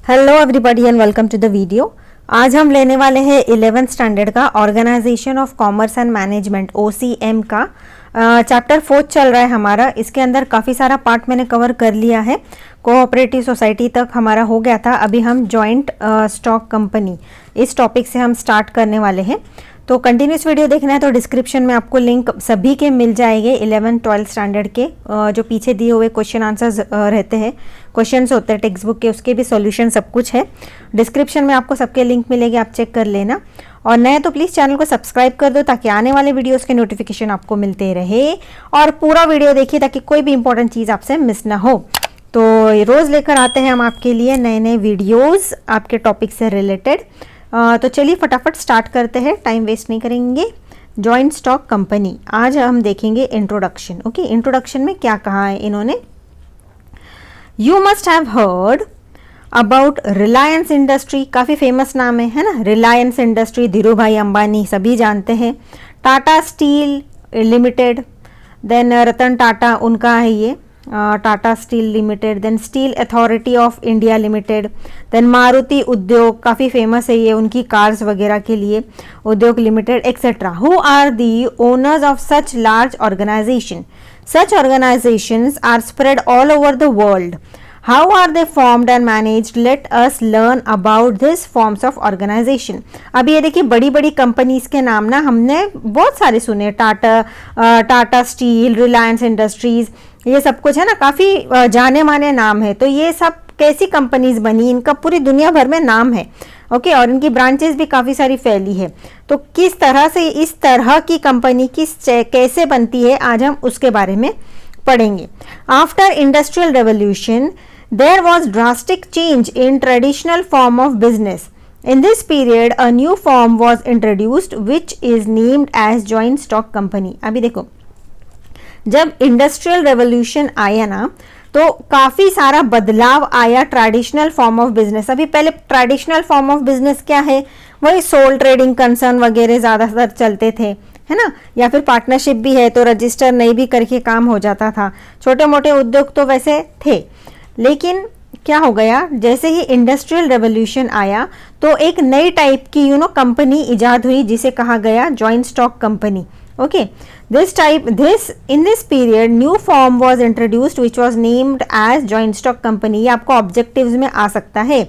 Hello everybody and welcome to the video. आज हम लेने वाले हैं 11th स्टैंडर्ड का organisation of commerce and management OCM का चैप्टर 4 चल रहा है हमारा। इसके अंदर काफ़ी सारा पार्ट मैंने कवर कर लिया है। कोऑपरेटिव सोसाइटी तक हमारा हो गया था। अभी हम जॉइंट स्टॉक कंपनी इस टॉपिक से हम स्टार्ट करने वाले हैं। तो कंटिन्यूस वीडियो देखना है तो डिस्क्रिप्शन में आपको लिंक सभी के मिल जाएंगे। 11th-12th स्टैंडर्ड के जो पीछे दिए हुए क्वेश्चन आंसर्स रहते हैं, क्वेश्चंस होते हैं टेक्स्ट बुक के, उसके भी सॉल्यूशन सब कुछ है डिस्क्रिप्शन में। आपको सबके लिंक मिलेंगे, आप चेक कर लेना। और नए तो प्लीज़ चैनल को सब्सक्राइब कर दो ताकि आने वाले वीडियोस के नोटिफिकेशन आपको मिलते रहे। और पूरा वीडियो देखिए ताकि कोई भी इंपॉर्टेंट चीज़ आपसे मिस ना हो। तो रोज़ लेकर आते हैं हम आपके लिए नए नए वीडियोज़ आपके टॉपिक से रिलेटेड। तो चलिए फटाफट स्टार्ट करते हैं, टाइम वेस्ट नहीं करेंगे। जॉइंट स्टॉक कंपनी आज हम देखेंगे इंट्रोडक्शन। ओके, इंट्रोडक्शन में क्या कहा है इन्होंने। You must have heard about Reliance industry, काफ़ी फेमस नाम है ना। रिलायंस इंडस्ट्री धीरू भाई अंबानी सभी जानते हैं। Tata steel limited, then Ratan Tata उनका है ये Tata steel limited, then steel authority of India limited, then Maruti Udyog काफ़ी फेमस है ये उनकी कार्स वगैरह के लिए, Udyog limited etcetera. Who are the owners of such large organisation. Such organisations are spread all over the world. How are they formed and managed? Let us learn about this forms of organization. अभी ये देखिए बड़ी बड़ी companies के नाम ना हमने बहुत सारे सुने। टाटा स्टील, रिलायंस इंडस्ट्रीज, ये सब कुछ है ना, काफ़ी जाने माने नाम है। तो ये सब कैसी कंपनीज बनी, इनका पूरी दुनिया भर में नाम है। ओके, और इनकी ब्रांचेस भी काफ़ी सारी फैली है। तो किस तरह से इस तरह की कंपनी कैसे बनती है आज हम उसके बारे में पढ़ेंगे। After industrial revolution there was drastic change in traditional form of business. In this period a new form was introduced which is named as joint stock company. अभी देखो, जब इंडस्ट्रियल रेवोल्यूशन आया ना तो काफ़ी सारा बदलाव आया ट्रेडिशनल फॉर्म ऑफ बिजनेस। अभी पहले ट्रेडिशनल फॉर्म ऑफ बिजनेस क्या है, वही सोल ट्रेडिंग कंसर्न वगैरह ज़्यादातर चलते थे, है ना, या फिर पार्टनरशिप भी है तो रजिस्टर नहीं भी करके काम हो जाता था। छोटे मोटे उद्योग तो वैसे थे, लेकिन क्या हो गया, जैसे ही इंडस्ट्रियल रेवोल्यूशन आया तो एक नई टाइप की कंपनी इजाद हुई जिसे कहा गया joint stock company. Okay, in this period new form was introduced which was named as joint stock company. ये आपको ऑब्जेक्टिव्स में आ सकता है।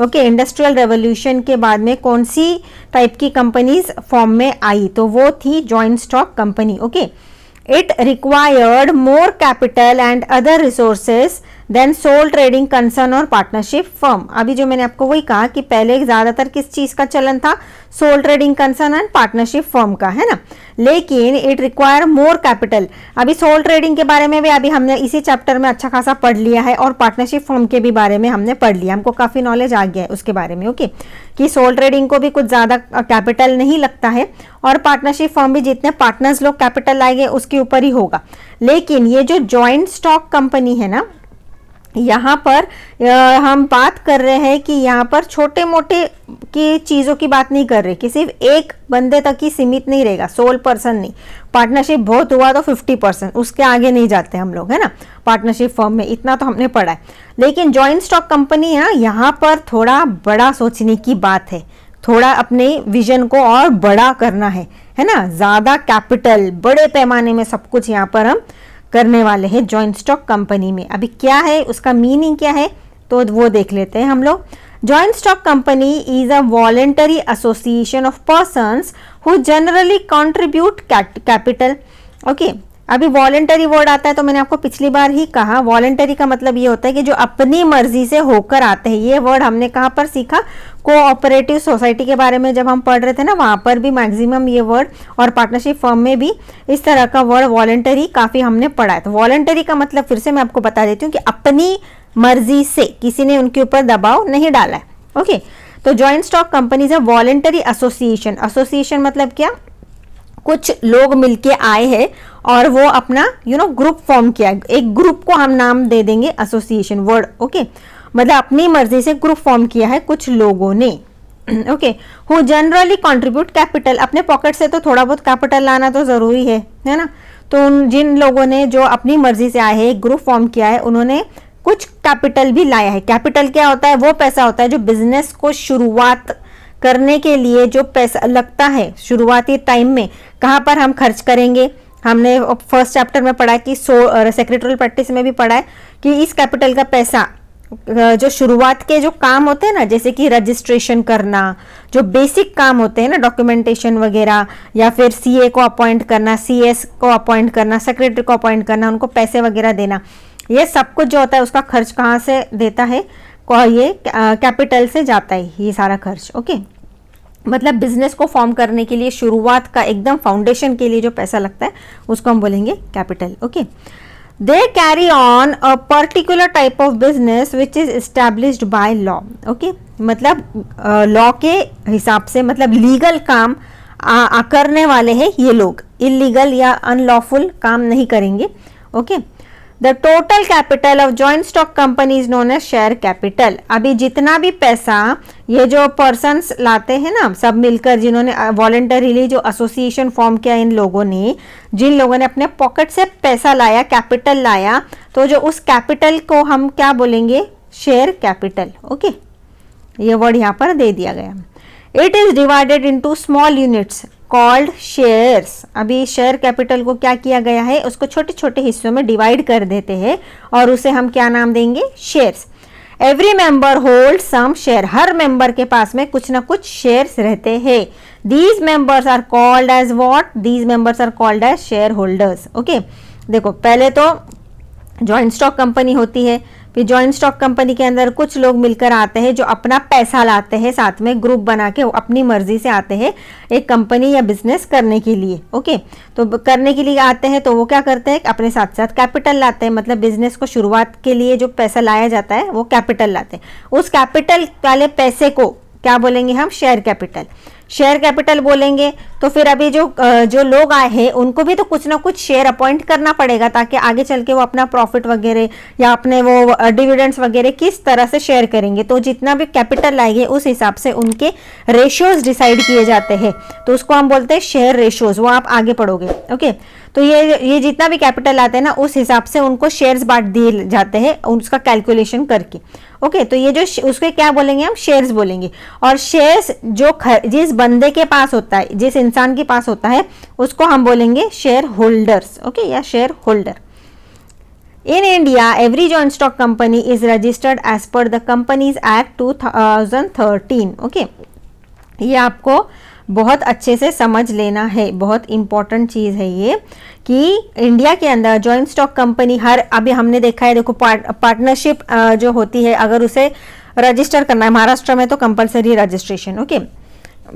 ओके, इंडस्ट्रियल रेवोल्यूशन के बाद में कौन सी टाइप की कंपनीज फॉर्म में आई, तो वो थी joint stock company. Okay, it required more capital and other resources than sole trading concern और partnership firm. अभी जो मैंने आपको वही कहा कि पहले ज़्यादातर किस चीज़ का चलन था, sole trading concern and partnership firm का, है ना। लेकिन इट रिक्वायर मोर कैपिटल। अभी सोल ट्रेडिंग के बारे में भी अभी हमने इसी चैप्टर में अच्छा खासा पढ़ लिया है और पार्टनरशिप फर्म के भी बारे में हमने पढ़ लिया, हमको काफ़ी नॉलेज आ गया है उसके बारे में। ओके, कि सोल ट्रेडिंग को भी कुछ ज़्यादा कैपिटल नहीं लगता है और पार्टनरशिप फर्म भी जितने पार्टनर्स लोग कैपिटल लाएंगे उसके ऊपर ही होगा। लेकिन ये जो जॉइंट स्टॉक कंपनी है ना, यहाँ पर हम बात कर रहे हैं कि यहाँ पर छोटे मोटे की चीज़ों की बात नहीं कर रहे कि सिर्फ एक बंदे तक ही सीमित नहीं रहेगा, सोल पर्सन नहीं। पार्टनरशिप बहुत हुआ तो 50%, उसके आगे नहीं जाते हम लोग, है ना, पार्टनरशिप फर्म में। इतना तो हमने पढ़ा है। लेकिन जॉइंट स्टॉक कंपनी है ना, यहाँ पर थोड़ा बड़ा सोचने की बात है, थोड़ा अपने विजन को और बड़ा करना है ना। ज़्यादा कैपिटल, बड़े पैमाने में सब कुछ यहाँ पर हम करने वाले हैं जॉइंट स्टॉक कंपनी में। अभी क्या है उसका मीनिंग क्या है तो वो देख लेते हैं हम लोग। Joint stock company is a voluntary association of persons who generally contribute capital. Okay, अभी वॉलेंटरी वर्ड आता है तो मैंने आपको पिछली बार ही कहा, वॉलेंटरी का मतलब ये होता है कि जो अपनी मर्जी से होकर आते हैं। ये वर्ड हमने कहाँ पर सीखा, कोऑपरेटिव सोसाइटी के बारे में जब हम पढ़ रहे थे ना, वहाँ पर भी मैक्सिमम ये वर्ड, और पार्टनरशिप फर्म में भी इस तरह का वर्ड वॉलेंटरी काफ़ी हमने पढ़ा है। तो वॉलेंटरी का मतलब फिर से मैं आपको बता देती हूँ कि अपनी मर्जी से, किसी ने उनके ऊपर दबाव नहीं डाला है। ओके, तो जॉइंट स्टॉक कंपनी है वॉलेंटरी एसोसिएशन। एसोसिएशन मतलब क्या, कुछ लोग मिलके आए हैं और वो अपना ग्रुप फॉर्म किया। एक ग्रुप को हम नाम दे देंगे एसोसिएशन वर्ड। ओके, मतलब अपनी मर्जी से ग्रुप फॉर्म किया है कुछ लोगों ने। Okay, who generally contribute capital, अपने पॉकेट से तो थोड़ा बहुत कैपिटल लाना तो जरूरी है ना। तो जिन लोगों ने जो अपनी मर्जी से आए हैं, ग्रुप फॉर्म किया है, उन्होंने कुछ कैपिटल भी लाया है। कैपिटल क्या होता है? वो पैसा होता है जो बिजनेस को शुरुआत करने के लिए जो पैसा लगता है शुरुआती टाइम में, कहाँ पर हम खर्च करेंगे। हमने फर्स्ट चैप्टर में पढ़ा कि सेक्रेटरियल प्रैक्टिस में भी पढ़ा है कि इस कैपिटल का पैसा जो शुरुआत के जो काम होते हैं ना, जैसे कि रजिस्ट्रेशन करना, जो बेसिक काम होते हैं ना, डॉक्यूमेंटेशन वगैरह, या फिर सीए को अपॉइंट करना, सीएस को अपॉइंट करना, सेक्रेटरी को अपॉइंट करना, उनको पैसे वगैरह देना, ये सब कुछ जो होता है उसका खर्च कहाँ से देता है? ये कैपिटल से जाता है ये सारा खर्च। ओके, मतलब बिजनेस को फॉर्म करने के लिए शुरुआत का एकदम फाउंडेशन के लिए जो पैसा लगता है उसको हम बोलेंगे capital. Okay, they carry on a particular type of business which is established by law. okay? मतलब लॉ के हिसाब से, मतलब लीगल काम करने वाले हैं ये लोग, इलीगल या अनलॉफुल काम नहीं करेंगे। Okay, the total capital of joint stock company is known as share capital. अभी जितना भी पैसा ये जो पर्सन्स लाते हैं ना, सब मिलकर, जिन्होंने वॉलंटरीली जो एसोसिएशन फॉर्म किया, इन लोगों ने, जिन लोगों ने अपने पॉकेट से पैसा लाया, कैपिटल लाया, तो जो उस कैपिटल को हम क्या बोलेंगे? Share capital. ओके, ये वर्ड यहाँ पर दे दिया गया। It is divided into small units called shares. अभी शेयर कैपिटल को क्या किया गया है? उसको छोटे छोटे हिस्सों में डिवाइड कर देते हैं और उसे हम क्या नाम देंगे? Shares. Every member hold some share. हर मेंबर के पास में कुछ ना कुछ शेयर्स रहते हैं। These members are called as what? These members are called as share holders. Okay, देखो पहले तो जॉइंट स्टॉक कंपनी होती है, फिर जॉइंट स्टॉक कंपनी के अंदर कुछ लोग मिलकर आते हैं जो अपना पैसा लाते हैं, साथ में ग्रुप बना के अपनी मर्जी से आते हैं एक कंपनी या बिजनेस करने के लिए। ओके, तो करने के लिए आते हैं तो वो क्या करते हैं? अपने साथ साथ कैपिटल लाते हैं, मतलब बिजनेस को शुरुआत के लिए जो पैसा लाया जाता है वो कैपिटल लाते हैं। उस कैपिटल वाले पैसे को क्या बोलेंगे हम? Share capital. शेयर कैपिटल बोलेंगे तो फिर अभी जो लोग आए हैं उनको भी तो कुछ ना कुछ शेयर अपॉइंट करना पड़ेगा, ताकि आगे चल के वो अपना प्रॉफिट वगैरह या अपने वो डिविडेंड्स वगैरह किस तरह से शेयर करेंगे। तो जितना भी कैपिटल लाएंगे उस हिसाब से उनके रेशियोज डिसाइड किए जाते हैं, तो उसको हम बोलते हैं शेयर रेशियोज। वो आप आगे पढ़ोगे। ओके, तो ये जितना भी कैपिटल आते हैं ना, उस हिसाब से उनको शेयर्स बांट दिए जाते हैं उसका कैलकुलेशन करके। ओके, तो ये जो उसके क्या बोलेंगे हम? शेयर्स बोलेंगे। और शेयर्स जो जिस बंदे के पास होता है, जिस इंसान के पास होता है, उसको हम बोलेंगे शेयर होल्डर्स। ओके, या shareholder. In India every joint stock company is registered as per the companies act 2013। Okay, ये आपको बहुत अच्छे से समझ लेना है, बहुत इंपॉर्टेंट चीज है ये, कि इंडिया के अंदर जॉइंट स्टॉक कंपनी अभी हमने देखा है, देखो पार्टनरशिप जो होती है, अगर उसे रजिस्टर करना है, महाराष्ट्र में तो कंपलसरी रजिस्ट्रेशन। ओके,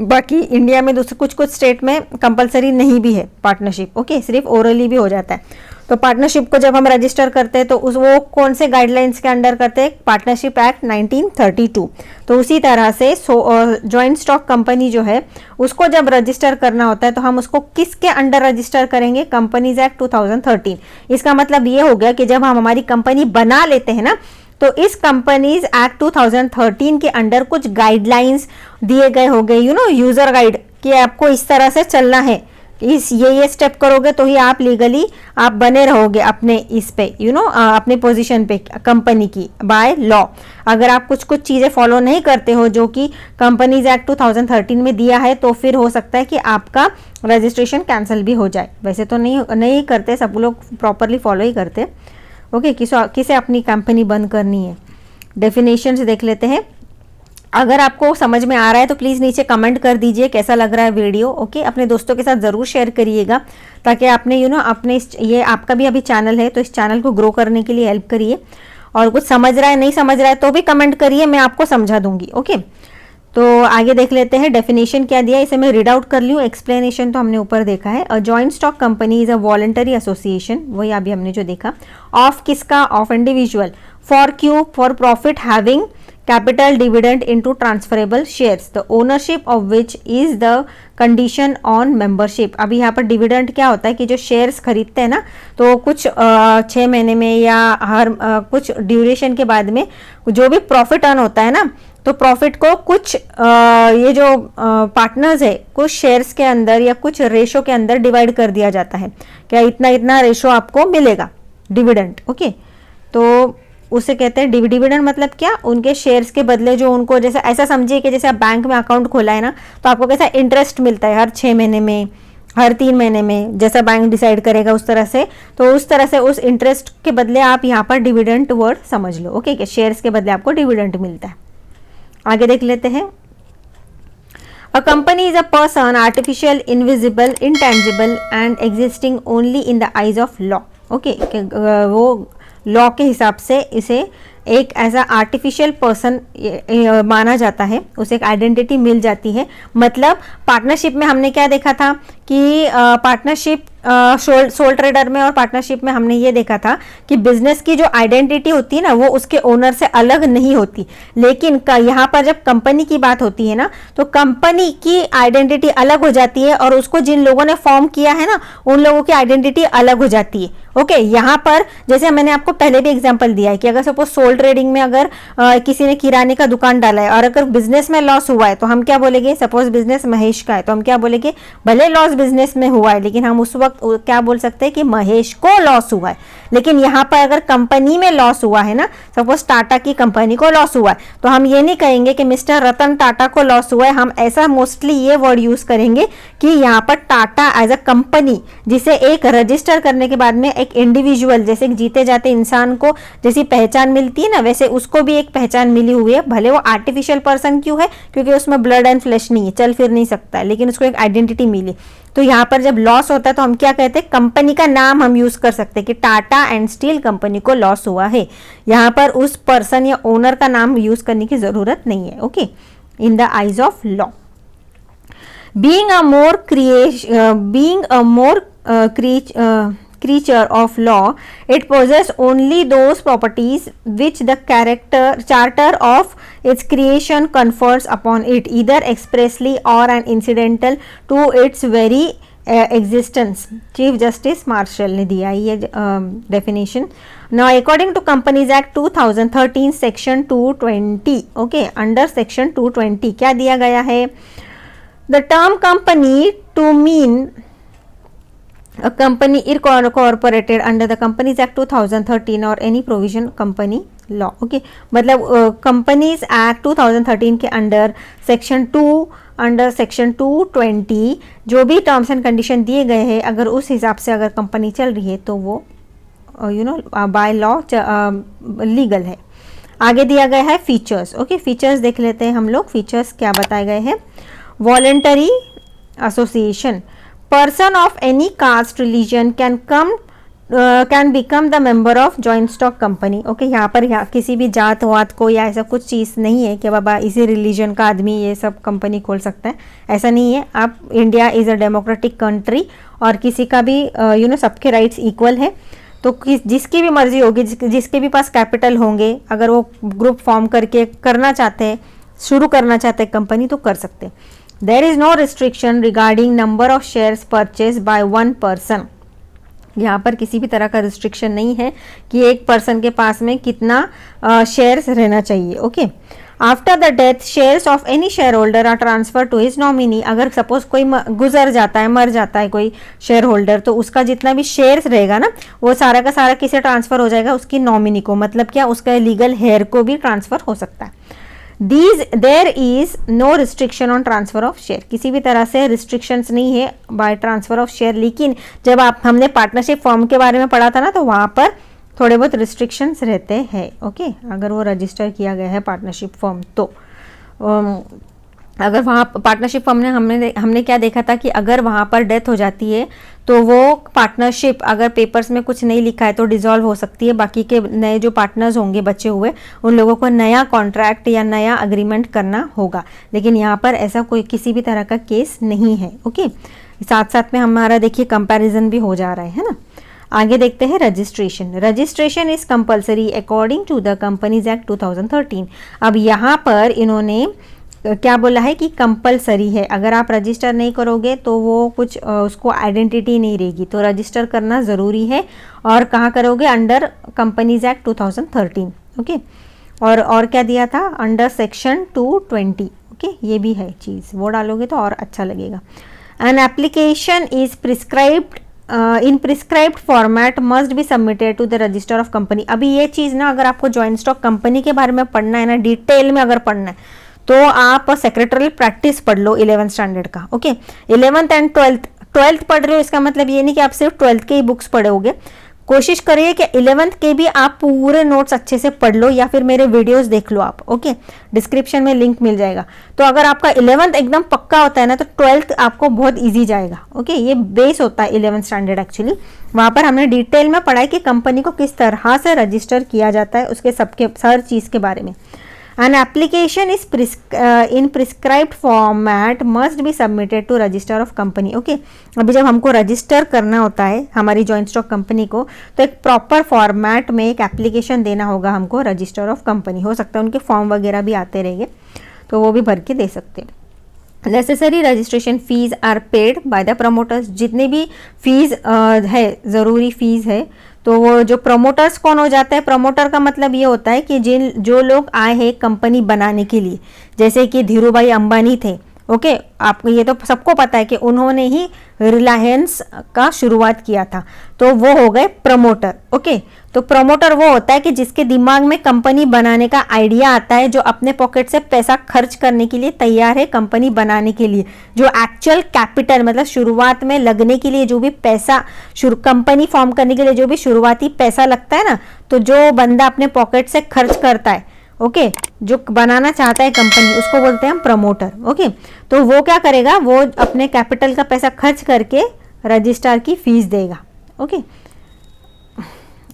बाकी इंडिया में दूसरे कुछ स्टेट में कंपलसरी नहीं भी है पार्टनरशिप। ओके, सिर्फ ओरली भी हो जाता है। तो पार्टनरशिप को जब हम रजिस्टर करते हैं तो वो कौन से गाइडलाइंस के अंडर करते हैं? Partnership act 1932। तो उसी तरह से जॉइंट स्टॉक कंपनी जो है उसको जब रजिस्टर करना होता है तो हम उसको किसके अंडर रजिस्टर करेंगे? Companies act 2013। इसका मतलब ये हो गया कि जब हम हमारी कंपनी बना लेते हैं ना, तो इस कंपनीज एक्ट 2013 के अंडर कुछ गाइडलाइंस दिए गए हो गए, यूजर गाइड, कि आपको इस तरह से चलना है, ये स्टेप करोगे तो ही आप लीगली आप बने रहोगे अपने इस पे, अपने पोजीशन पे कंपनी की बाय लॉ। अगर आप कुछ चीजें फॉलो नहीं करते हो जो कि कंपनीज एक्ट 2013 में दिया है, तो फिर हो सकता है कि आपका रजिस्ट्रेशन कैंसिल भी हो जाए। वैसे तो नहीं करते, सब लोग प्रॉपरली फॉलो ही करते। ओके, किसे अपनी कंपनी बंद करनी है। डेफिनेशन से देख लेते हैं। अगर आपको समझ में आ रहा है तो प्लीज़ नीचे कमेंट कर दीजिए कैसा लग रहा है वीडियो। ओके, अपने दोस्तों के साथ ज़रूर शेयर करिएगा, ताकि आपने अपने ये आपका भी अभी चैनल है तो इस चैनल को ग्रो करने के लिए हेल्प करिए। और कुछ समझ रहा है, नहीं समझ रहा है तो भी कमेंट करिए, मैं आपको समझा दूंगी। ओके, तो आगे देख लेते हैं डेफिनेशन क्या दिया, इसे मैं रीड आउट कर लूँ। एक्सप्लेनेशन तो हमने ऊपर देखा है। A joint stock company is a voluntary association, वही अभी हमने जो देखा। ऑफ किसका? Of individual. For Q? For profit having capital dividend into transferable shares, the ownership of which is the condition on membership। अभी यहाँ पर डिविडेंड क्या होता है कि जो शेयर्स खरीदते हैं ना, तो कुछ 6 महीने में या हर कुछ ड्यूरेशन के बाद में जो भी प्रॉफिट अर्न होता है ना, तो प्रॉफिट को कुछ ये जो पार्टनर्स है कुछ शेयर्स के अंदर या कुछ रेशो के अंदर डिवाइड कर दिया जाता है, क्या इतना इतना रेशो आपको मिलेगा डिविडेंड। ओके, तो उसे कहते हैं डिविडेंड। मतलब क्या, उनके शेयर्स के बदले जो उनको, जैसे ऐसा समझिए कि जैसे आप बैंक में अकाउंट खोला है ना, तो आपको कैसा इंटरेस्ट मिलता है हर 6 महीने में, हर 3 महीने में, जैसा बैंक डिसाइड करेगा उस तरह से। तो उस तरह से उस इंटरेस्ट के बदले आप यहाँ पर डिविडेंड वर्ड समझ लो, ओके, कि शेयर्स के बदले आपको डिविडेंड मिलता है। आगे देख लेते हैं। A company is a person, artificial, invisible, intangible and existing only in the eyes of law. Okay, वो लॉ के हिसाब से इसे एक ऐसा आर्टिफिशियल पर्सन माना जाता है, उसे एक आइडेंटिटी मिल जाती है। मतलब पार्टनरशिप में हमने क्या देखा था कि पार्टनरशिप सोल ट्रेडर में और पार्टनरशिप में हमने ये देखा था कि बिजनेस की जो आइडेंटिटी होती है ना, वो उसके ओनर से अलग नहीं होती। लेकिन यहाँ पर जब कंपनी की बात होती है ना, तो कंपनी की आइडेंटिटी अलग हो जाती है और उसको जिन लोगों ने फॉर्म किया है ना, उन लोगों की आइडेंटिटी अलग हो जाती है। ओके, यहाँ पर जैसे मैंने आपको पहले भी एग्जांपल दिया है कि अगर सपोज सोल ट्रेडिंग में अगर किसी ने किराने का दुकान डाला है और अगर बिजनेस में लॉस हुआ है, तो हम क्या बोलेंगे, सपोज बिजनेस महेश का है, तो हम क्या बोलेंगे, भले लॉस बिजनेस में हुआ है, लेकिन हम उस वक्त क्या बोल सकते हैं कि महेश को लॉस हुआ है। लेकिन यहाँ पर अगर कंपनी में लॉस हुआ है ना, सपोज टाटा की कंपनी को लॉस हुआ है, तो हम ये नहीं कहेंगे कि मिस्टर रतन टाटा को लॉस हुआ है। हम ऐसा मोस्टली ये वर्ड यूज करेंगे कि यहाँ पर टाटा एज अ कंपनी, जिसे एक रजिस्टर करने के बाद में एक इंडिविजुअल, जैसे जीते जाते इंसान को जैसी पहचान मिलती है ना, वैसे उसको भी एक पहचान मिली हुई है। भले वो आर्टिफिशियल पर्सन क्यों है, क्योंकि उसमें ब्लड एंड फ्लैश नहीं है, चल फिर नहीं सकता है, लेकिन उसको एक आइडेंटिटी मिली। तो यहाँ पर जब लॉस होता है तो हम क्या कहते हैं, कंपनी का नाम हम यूज कर सकते हैं कि टाटा एंड स्टील कंपनी को लॉस हुआ है। यहाँ पर उस पर्सन या ओनर का नाम यूज करने की जरूरत नहीं है। Okay, in the eyes of law, being a more creature of law, it possesses only those properties which the charter of its creation confers upon it, either expressly or an incidental to its very existence. Chief Justice Marshall ने दिया ये definition. Now according to Companies Act 2013 section 220, okay, under section 220 क्या दिया गया है, the term company to mean a company incorporated under the Companies Act 2013 or any provision company law. Okay, मतलब Companies Act 2013 के under section 2 under section 220 जो भी terms and condition दिए गए हैं, अगर उस हिसाब से अगर कंपनी चल रही है तो वो बाय लॉ लीगल है। आगे दिया गया है फीचर्स। ओके, फीचर्स देख लेते हैं हम लोग। फीचर्स क्या बताए गए हैं, voluntary association, person of any caste religion can become the member of joint stock company. Okay, यहाँ पर किसी भी जात वात को या ऐसा कुछ चीज़ नहीं है कि बाबा इसी रिलीजन का आदमी ये सब कंपनी खोल सकता है, ऐसा नहीं है। आप, India is a democratic country और किसी का भी सबके राइट्स इक्वल है। तो जिसकी भी मर्जी होगी, जिसके भी पास कैपिटल होंगे, अगर वो ग्रुप फॉर्म करके करना चाहते हैं, शुरू करना चाहते हैं कंपनी, तो कर सकते हैं। There is no restriction regarding number of shares purchased by one person. यहाँ पर किसी भी तरह का रिस्ट्रिक्शन नहीं है कि एक पर्सन के पास में कितना शेयर्स रहना चाहिए। Okay, after the death shares of any shareholder are transfer to his nominee. अगर सपोज कोई गुजर जाता है, मर जाता है कोई शेयर होल्डर, तो उसका जितना भी शेयर्स रहेगा ना, वो सारा का सारा किसे ट्रांसफर हो जाएगा, उसकी नॉमिनी को। मतलब क्या, उसका लीगल हेयर को भी ट्रांसफर हो सकता है। There is no restriction on transfer of share. किसी भी तरह से restrictions नहीं है by transfer of share। लेकिन जब हमने पार्टनरशिप फॉर्म के बारे में पढ़ा था ना, तो वहाँ पर थोड़े बहुत restrictions रहते हैं। ओके, अगर वो रजिस्टर किया गया है पार्टनरशिप फॉर्म, तो अगर वहाँ पार्टनरशिप फॉर्म में हमने क्या देखा था कि अगर वहाँ पर डेथ हो जाती है तो वो पार्टनरशिप अगर पेपर्स में कुछ नहीं लिखा है तो डिसॉल्व हो सकती है। बाकी के नए जो पार्टनर्स होंगे बचे हुए, उन लोगों को नया कॉन्ट्रैक्ट या नया अग्रीमेंट करना होगा। लेकिन यहाँ पर ऐसा कोई किसी भी तरह का केस नहीं है। ओके, साथ साथ में हमारा देखिए कंपैरिजन भी हो जा रहा है ना। आगे देखते हैं registration. Registration is compulsory according to the companies act 2013। अब यहाँ पर इन्होंने क्या बोला है कि कंपलसरी है, अगर आप रजिस्टर नहीं करोगे तो वो कुछ उसको आइडेंटिटी नहीं रहेगी, तो रजिस्टर करना ज़रूरी है। और कहाँ करोगे, अंडर कंपनीज एक्ट 2013। ओके, और क्या दिया था, अंडर सेक्शन 220। ओके, ये भी है चीज़, वो डालोगे तो और अच्छा लगेगा। An application is prescribed in prescribed format must be submitted to the register of company. अभी ये चीज़ ना, अगर आपको जॉइंट स्टॉक कंपनी के बारे में पढ़ना है ना, डिटेल में अगर पढ़ना है, तो आप सेक्रेटरियल प्रैक्टिस पढ़ लो 11th स्टैंडर्ड का। ओके, 11th एंड 12th पढ़ रहे हो, इसका मतलब ये नहीं कि आप सिर्फ 12th के ही बुक्स पढ़ोगे। कोशिश करिए कि 11th के भी आप पूरे नोट्स अच्छे से पढ़ लो, या फिर मेरे वीडियोस देख लो आप। ओके, डिस्क्रिप्शन में लिंक मिल जाएगा। तो अगर आपका 11th एकदम पक्का होता है ना, तो 12th आपको बहुत इजी जाएगा। ओके, ये बेस होता है 11th स्टैंडर्ड एक्चुअली। वहाँ पर हमने डिटेल में पढ़ा है कि कंपनी को किस तरह से रजिस्टर किया जाता है, उसके सबके हर चीज़ के बारे में। An application is in prescribed format must be submitted to register of company. Okay, अभी जब हमको रजिस्टर करना होता है हमारी जॉइंट स्टॉक कंपनी को, तो एक प्रॉपर फॉर्मेट में एक एप्लीकेशन देना होगा हमको रजिस्टर ऑफ कंपनी। हो सकता है उनके फॉर्म वगैरह भी आते रहेंगे, तो वो भी भर के दे सकते हैं। Necessary registration fees are paid by the promoters. जितनी भी फीस है, ज़रूरी फीस है, तो वो जो प्रमोटर्स कौन हो जाता है, प्रमोटर का मतलब ये होता है कि जो लोग आए हैं कंपनी बनाने के लिए, जैसे कि धीरूभाई अंबानी थे। ओके, आपको ये तो सबको पता है कि उन्होंने ही रिलायंस का शुरुआत किया था, तो वो हो गए प्रमोटर। ओके, तो प्रमोटर वो होता है कि जिसके दिमाग में कंपनी बनाने का आइडिया आता है, जो अपने पॉकेट से पैसा खर्च करने के लिए तैयार है कंपनी बनाने के लिए। जो एक्चुअल कैपिटल मतलब शुरुआत में लगने के लिए जो भी पैसा, कंपनी फॉर्म करने के लिए जो भी शुरुआती पैसा लगता है ना, तो जो बंदा अपने पॉकेट से खर्च करता है, ओके, जो बनाना चाहता है कंपनी, उसको बोलते हैं हम प्रमोटर। ओके, तो वो क्या करेगा, वो अपने कैपिटल का पैसा खर्च करके रजिस्ट्रार की फीस देगा। ओके,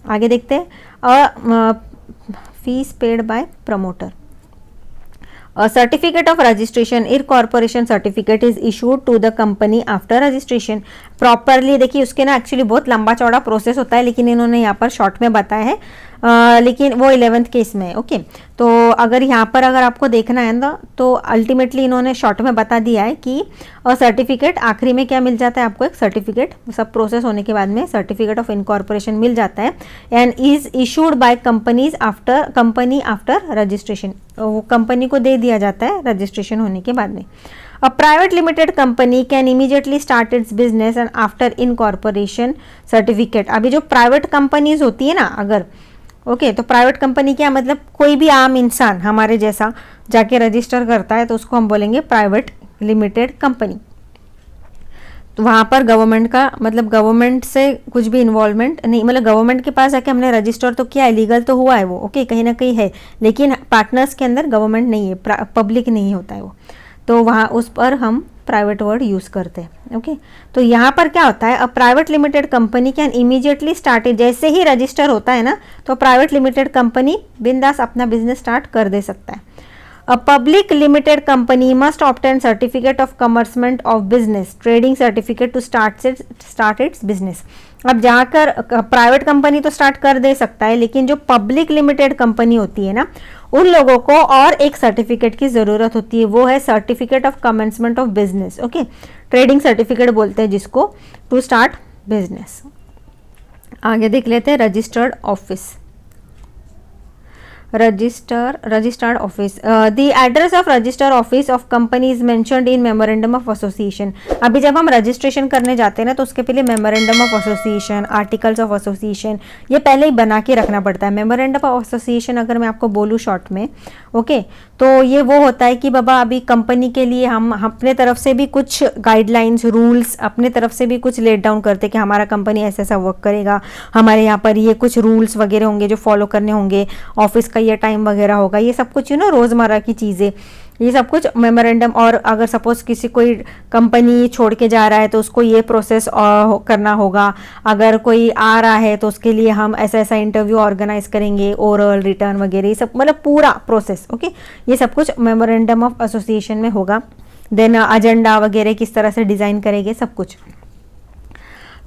आगे देखते हैं। Fees paid by promoter. A certificate of registration incorporation certificate is issued to the company after registration. Properly देखिए, उसके ना एक्चुअली बहुत लंबा चौड़ा प्रोसेस होता है, लेकिन इन्होंने यहाँ पर शॉर्ट में बताया है, लेकिन वो 11th केस में है। ओके, तो अगर यहाँ पर अगर आपको देखना है ना, तो अल्टीमेटली इन्होंने शॉर्ट में बता दिया है कि सर्टिफिकेट आखिरी में क्या मिल जाता है आपको, एक सर्टिफिकेट, सब प्रोसेस होने के बाद में सर्टिफिकेट ऑफ इनकॉर्पोरेशन मिल जाता है, and is issued by company after registration. वो कंपनी को दे दिया जाता है रजिस्ट्रेशन होने के बाद में। A private limited company can immediately start its business and after incorporation certificate। अभी जो प्राइवेट कंपनीज होती है ना, अगर ओके, तो प्राइवेट कंपनी क्या मतलब, कोई भी आम इंसान हमारे जैसा जाके रजिस्टर करता है, तो उसको हम बोलेंगे प्राइवेट लिमिटेड कंपनी। तो वहाँ पर गवर्नमेंट का मतलब, गवर्नमेंट से कुछ भी इन्वॉल्वमेंट नहीं, मतलब गवर्नमेंट के पास आके हमने रजिस्टर तो किया है, लीगल तो हुआ है वो, ओके, कहीं ना कहीं है, लेकिन पार्टनर्स के अंदर गवर्नमेंट नहीं है, पब्लिक नहीं होता है वो, तो वहाँ उस पर हम प्राइवेट वर्ड यूज़ करते हैं। ओके, तो यहाँ पर क्या होता है, a private limited company can immediately start, जैसे ही रजिस्टर होता है ना, तो प्राइवेट लिमिटेड कंपनी बिंदास अपना बिजनेस स्टार्ट कर दे सकता है। A public limited company must obtain certificate of commencement of business, trading certificate to start its business. अब जाकर प्राइवेट कंपनी तो स्टार्ट कर दे सकता है, लेकिन जो पब्लिक लिमिटेड कंपनी होती है ना, उन लोगों को और एक सर्टिफिकेट की ज़रूरत होती है, वो है certificate of commencement of business. Okay, trading certificate बोलते हैं जिसको, टू स्टार्ट बिजनेस। आगे देख लेते हैं registered office. Registered office, the address of registered office of company is mentioned in memorandum of association. अभी जब हम रजिस्ट्रेशन करने जाते हैं ना, तो उसके पहले memorandum of association, articles of association, ये पहले ही बना के रखना पड़ता है। मेमोरेंडम ऑफ एसोसिएशन अगर मैं आपको बोलूँ शॉर्ट में, ओके, तो ये वो होता है कि बाबा अभी कंपनी के लिए हम अपने तरफ से भी कुछ गाइडलाइंस, रूल्स अपने तरफ से भी कुछ लेट डाउन करते हैं कि हमारा कंपनी ऐसा ऐसा वर्क करेगा, हमारे यहाँ पर ये कुछ रूल्स वगैरह होंगे जो फॉलो करने होंगे, ऑफिस का ये टाइम वगैरह होगा, ये सब कुछ रोज़मर्रा की चीज़ें, ये सब कुछ मेमोरेंडम। और अगर सपोज किसी कोई कंपनी छोड़ के जा रहा है तो उसको ये प्रोसेस करना होगा, अगर कोई आ रहा है तो उसके लिए हम ऐसा ऐसा इंटरव्यू ऑर्गेनाइज करेंगे, ओरल, रिटर्न वगैरह, ये सब मतलब पूरा प्रोसेस। ओके, ये सब कुछ मेमोरेंडम ऑफ एसोसिएशन में होगा। देन एजेंडा वगैरह किस तरह से डिज़ाइन करेंगे, सब कुछ।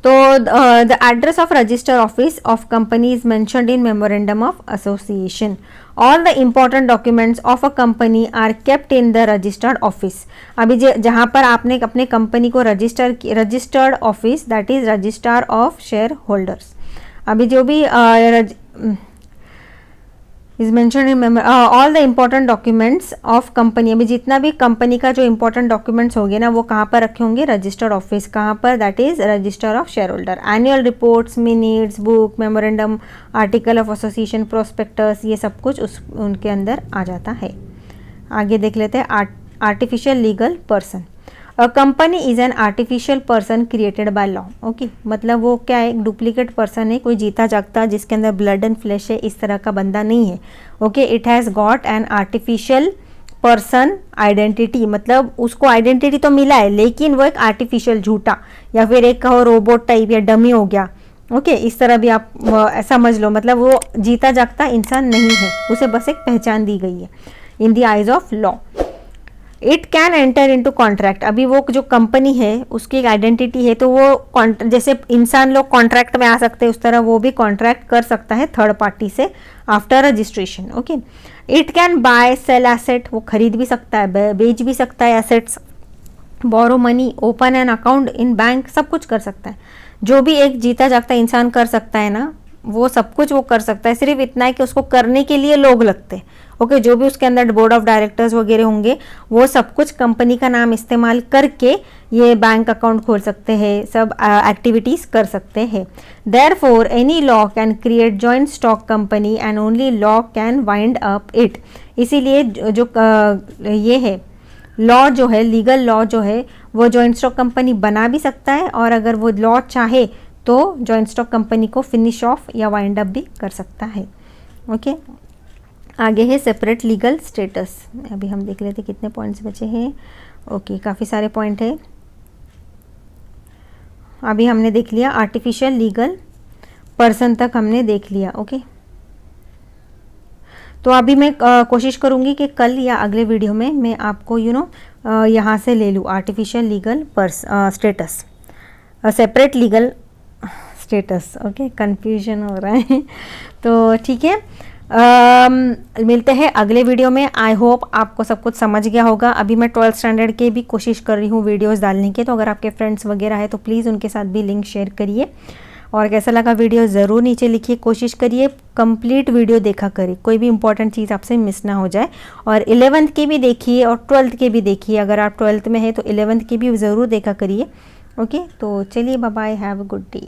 तो the address of register office of company is mentioned in memorandum of association. All the important documents of a company are kept in the registered office. अभी जहाँ पर आपने अपने कंपनी को registered office, that is registrar of shareholders. अभी जो भी is mention in all the important documents of company. अभी जितना भी कंपनी का जो इम्पोर्टेंट डॉक्यूमेंट्स होंगे ना वो कहाँ पर रखे होंगे, रजिस्टर्ड ऑफिस। कहाँ पर? That is register of share holder. Annual reports, minutes, book, memorandum, article of association, prospectus, ये सब कुछ उनके अंदर आ जाता है। आगे देख लेते हैं artificial legal person. A company is an artificial person created by law. Okay, मतलब वो क्या है, एक डुप्लीकेट पर्सन है, कोई जीता जागता जिसके अंदर ब्लड एंड फ्लैश है, इस तरह का बंदा नहीं है। Okay, it has got an artificial person identity, मतलब उसको आइडेंटिटी तो मिला है लेकिन वो एक आर्टिफिशियल, झूठा, या फिर एक कहो रोबोट टाइप या डमी हो गया। ओके, इस तरह भी आप समझ लो, मतलब वो जीता जागता इंसान नहीं है, उसे बस एक पहचान दी गई है in the eyes of law. It can enter into contract. अभी वो जो कंपनी है उसकी एक आइडेंटिटी है, तो वो जैसे इंसान लोग कॉन्ट्रैक्ट में आ सकते हैं उस तरह वो भी कॉन्ट्रैक्ट कर सकता है थर्ड पार्टी से after registration. Okay, it can buy sell asset, वो खरीद भी सकता है, बेच भी सकता है assets, borrow money, open an account in bank, सब कुछ कर सकता है। जो भी एक जीता जागता इंसान कर सकता है ना, वो सब कुछ वो कर सकता है। सिर्फ इतना है कि उसको करने के लिए लोग लगते हैं। ओके, जो भी उसके अंदर बोर्ड ऑफ डायरेक्टर्स वगैरह होंगे वो सब कुछ कंपनी का नाम इस्तेमाल करके ये बैंक अकाउंट खोल सकते हैं, सब एक्टिविटीज़ कर सकते हैं। Therefore any law can create joint stock company and only law can wind up it. इसीलिए जो ये है लॉ जो है, लीगल लॉ जो है, वो जॉइंट स्टॉक कंपनी बना भी सकता है और अगर वो लॉ चाहे तो जॉइंट स्टॉक कंपनी को फिनिश ऑफ या वाइंड अप भी कर सकता है। ओके, आगे है सेपरेट लीगल स्टेटस। अभी हम देख लेते कितने पॉइंट्स बचे हैं। ओके, काफ़ी सारे पॉइंट है। अभी हमने देख लिया आर्टिफिशियल लीगल पर्सन तक हमने देख लिया। ओके, तो अभी मैं कोशिश करूँगी कि कल या अगले वीडियो में मैं आपको यहाँ से ले लूँ artificial legal status, separate legal status. Okay, confusion हो रहा है तो ठीक है, मिलते हैं अगले वीडियो में। आई होप आपको सब कुछ समझ गया होगा। अभी मैं 12th स्टैंडर्ड के भी कोशिश कर रही हूँ वीडियोस डालने के, तो अगर आपके फ्रेंड्स वगैरह है तो प्लीज़ उनके साथ भी लिंक शेयर करिए। और कैसा लगा वीडियो ज़रूर नीचे लिखिए। कोशिश करिए कंप्लीट वीडियो देखा करिए, कोई भी इंपॉर्टेंट चीज़ आपसे मिस ना हो जाए। और 11th के भी देखिए और 12th के भी देखिए, अगर आप 12th में है तो 11th के भी ज़रूर देखा करिए। ओके, तो चलिए, bye bye, have a good day.